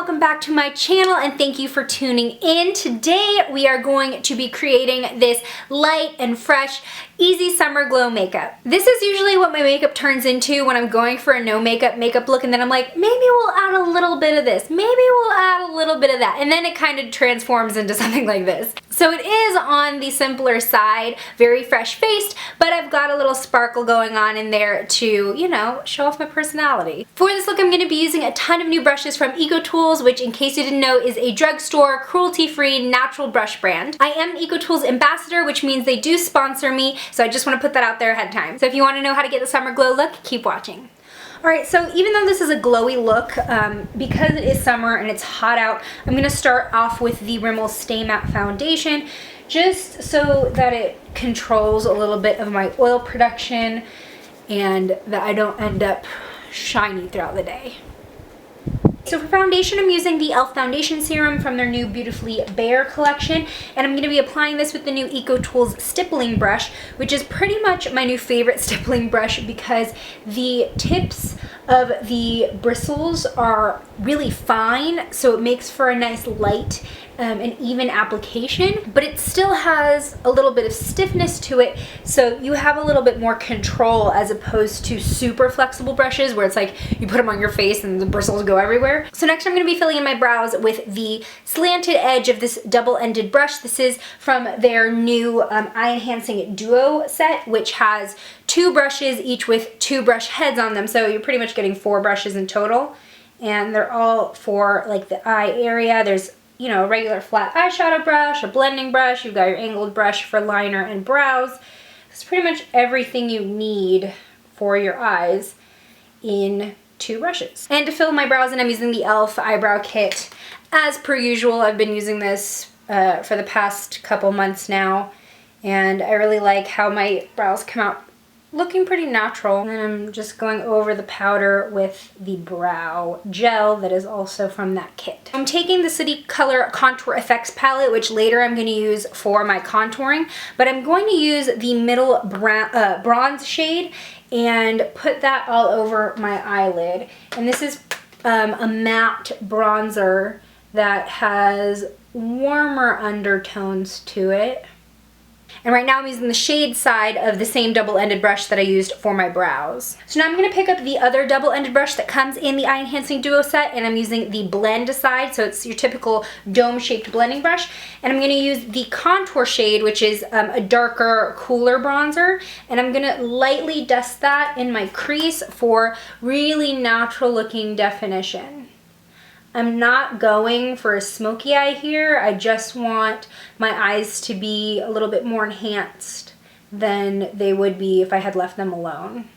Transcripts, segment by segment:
welcome back to my channel and thank you for tuning in. Today we are going to be creating this light and fresh, easy summer glow makeup. This is usually what my makeup turns into when I'm going for a no makeup look, and then I'm like, maybe we'll add a little bit of this, maybe we'll add a little bit of that, and then it kind of transforms into something like this. So it is on the simpler side, very fresh faced, but I've got a little sparkle going on in there to, you know, show off my personality. For this look I'm going to be using a ton of new brushes from EcoTools, which in case you didn't know is a drugstore, cruelty-free, natural brush brand. I am EcoTools ambassador, which means they do sponsor me, so I just want to put that out there ahead of time. So if you want to know how to get the summer glow look, keep watching. Alright, so even though this is a glowy look, because it is summer and it's hot out, I'm going to start off with the Rimmel Stay Matte Foundation, just so that it controls a little bit of my oil production and that I don't end up shiny throughout the day. So for foundation, I'm using the e.l.f. foundation serum from their new Beautifully Bare collection, and I'm going to be applying this with the new EcoTools stippling brush, which is pretty much my new favorite stippling brush because the tips of the bristles are really fine, so it makes for a nice light and even application, but it still has a little bit of stiffness to it, so you have a little bit more control as opposed to super flexible brushes where it's like you put them on your face and the bristles go everywhere. So next I'm going to be filling in my brows with the slanted edge of this double-ended brush. This is from their new Eye Enhancing Duo set, which has 2 brushes, each with 2 brush heads on them, so you're pretty much getting 4 brushes in total, and they're all for like the eye area. There's, you know, a regular flat eyeshadow brush, a blending brush, you've got your angled brush for liner and brows. It's pretty much everything you need for your eyes in 2 brushes. And to fill my brows in, I'm using the e.l.f. eyebrow kit. As per usual, I've been using this for the past couple months now, and I really like how my brows come out looking pretty natural. And then I'm just going over the powder with the brow gel that is also from that kit. I'm taking the City Color Contour Effects palette, which later I'm going to use for my contouring, but I'm going to use the middle bronze shade and put that all over my eyelid. And this is a matte bronzer that has warmer undertones to it. And right now I'm using the shade side of the same double-ended brush that I used for my brows. So now I'm going to pick up the other double-ended brush that comes in the Eye Enhancing Duo set, and I'm using the blend side, so it's your typical dome-shaped blending brush. And I'm going to use the contour shade, which is a darker, cooler bronzer, and I'm going to lightly dust that in my crease for really natural-looking definition. I'm not going for a smoky eye here. I just want my eyes to be a little bit more enhanced than they would be if I had left them alone.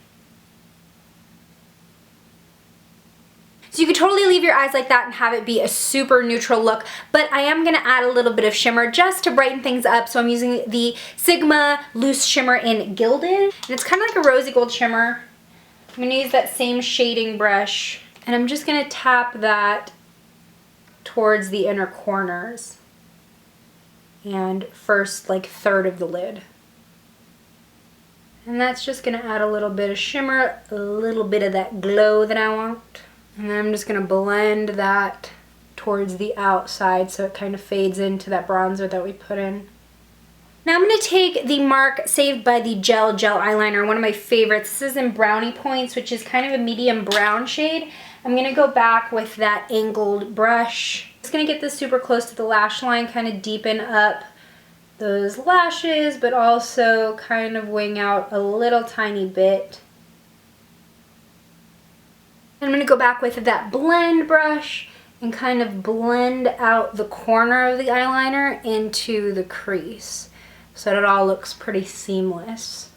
So you could totally leave your eyes like that and have it be a super neutral look, but I am going to add a little bit of shimmer just to brighten things up. So I'm using the Sigma Loose Shimmer in Gilded, and it's kind of like a rosy gold shimmer. I'm going to use that same shading brush, and I'm just going to tap that towards the inner corners and first like third of the lid. And that's just going to add a little bit of shimmer, a little bit of that glow that I want. And then I'm just going to blend that towards the outside so it kind of fades into that bronzer that we put in. Now I'm going to take the Mark Saved by the Gel eyeliner, one of my favorites. This is in Brownie Points, which is kind of a medium brown shade. I'm going to go back with that angled brush. Just going to get this super close to the lash line, kind of deepen up those lashes, but also kind of wing out a little tiny bit. And I'm going to go back with that blend brush and kind of blend out the corner of the eyeliner into the crease so that it all looks pretty seamless.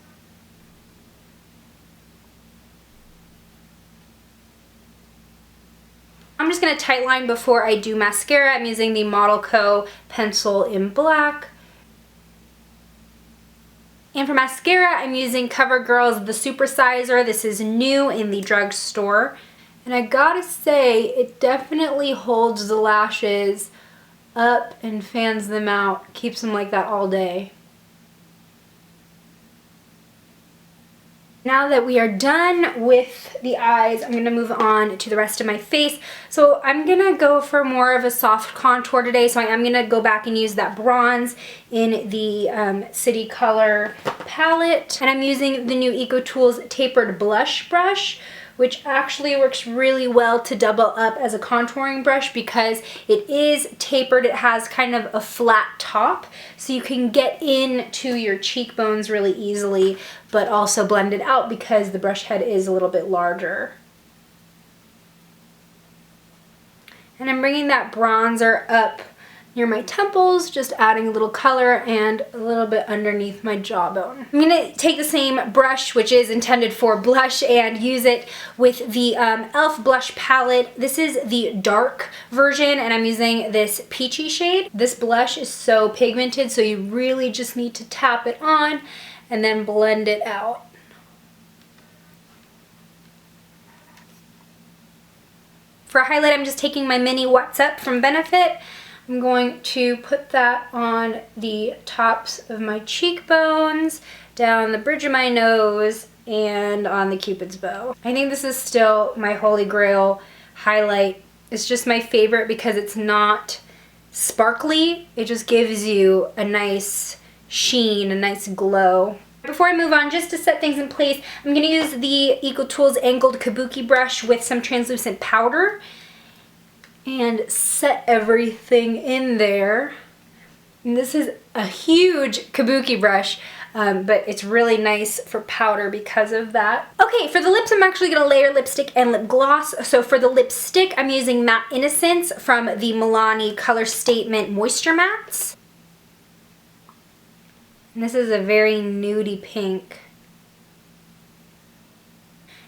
I'm just going to tightline before I do mascara. I'm using the Model Co. pencil in black. And for mascara, I'm using CoverGirl's The Supersizer. This is new in the drugstore. And I gotta say, it definitely holds the lashes up and fans them out. Keeps them like that all day. Now that we are done with the eyes, I'm going to move on to the rest of my face. So I'm going to go for more of a soft contour today. So I am going to go back and use that bronze in the City Color palette. And I'm using the new EcoTools Tapered Blush Brush, which actually works really well to double up as a contouring brush because it is tapered. It has kind of a flat top, so you can get into your cheekbones really easily, but also blend it out because the brush head is a little bit larger. And I'm bringing that bronzer up near my temples, just adding a little color and a little bit underneath my jawbone. I'm gonna take the same brush, which is intended for blush, and use it with the e.l.f. blush palette. This is the dark version, and I'm using this peachy shade. This blush is so pigmented, so you really just need to tap it on and then blend it out. For a highlight, I'm just taking my mini What's Up from Benefit. I'm going to put that on the tops of my cheekbones, down the bridge of my nose, and on the Cupid's bow. I think this is still my holy grail highlight. It's just my favorite because it's not sparkly. It just gives you a nice sheen, a nice glow. Before I move on, just to set things in place, I'm going to use the EcoTools Angled Kabuki brush with some translucent powder and set everything in there. And this is a huge kabuki brush, but it's really nice for powder because of that. Okay, for the lips, I'm actually gonna layer lipstick and lip gloss. So for the lipstick, I'm using Matte Innocence from the Milani Color Statement Moisture Mattes. And this is a very nudie pink.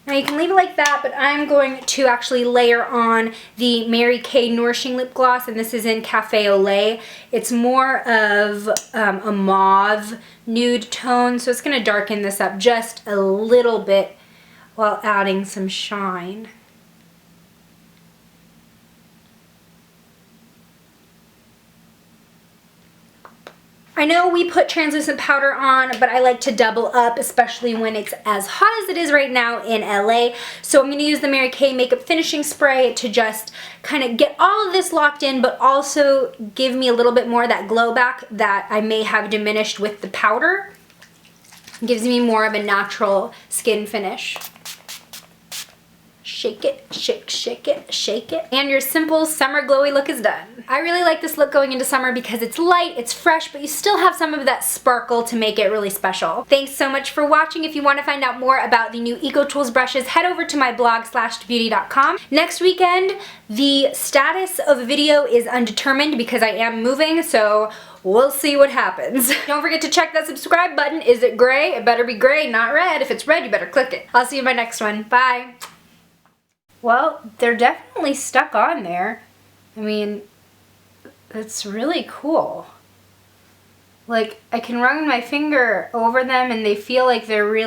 Now you can leave it like that, but I'm going to actually layer on the Mary Kay Nourishing Lip Gloss, and this is in Cafe au Lait. It's more of a mauve nude tone, so it's going to darken this up just a little bit while adding some shine. I know we put translucent powder on, but I like to double up, especially when it's as hot as it is right now in LA. So I'm going to use the Mary Kay Makeup Finishing Spray to just kind of get all of this locked in, but also give me a little bit more of that glow back that I may have diminished with the powder. It gives me more of a natural skin finish. Shake it, shake, shake it, shake it. And your simple summer glowy look is done. I really like this look going into summer because it's light, it's fresh, but you still have some of that sparkle to make it really special. Thanks so much for watching. If you want to find out more about the new EcoTools brushes, head over to my blog /beauty.com. Next weekend, the status of the video is undetermined because I am moving, so we'll see what happens. Don't forget to check that subscribe button. Is it gray? It better be gray, not red. If it's red, you better click it. I'll see you in my next one. Bye. Well, they're definitely stuck on there. I mean, it's really cool. Like, I can run my finger over them and they feel like they're really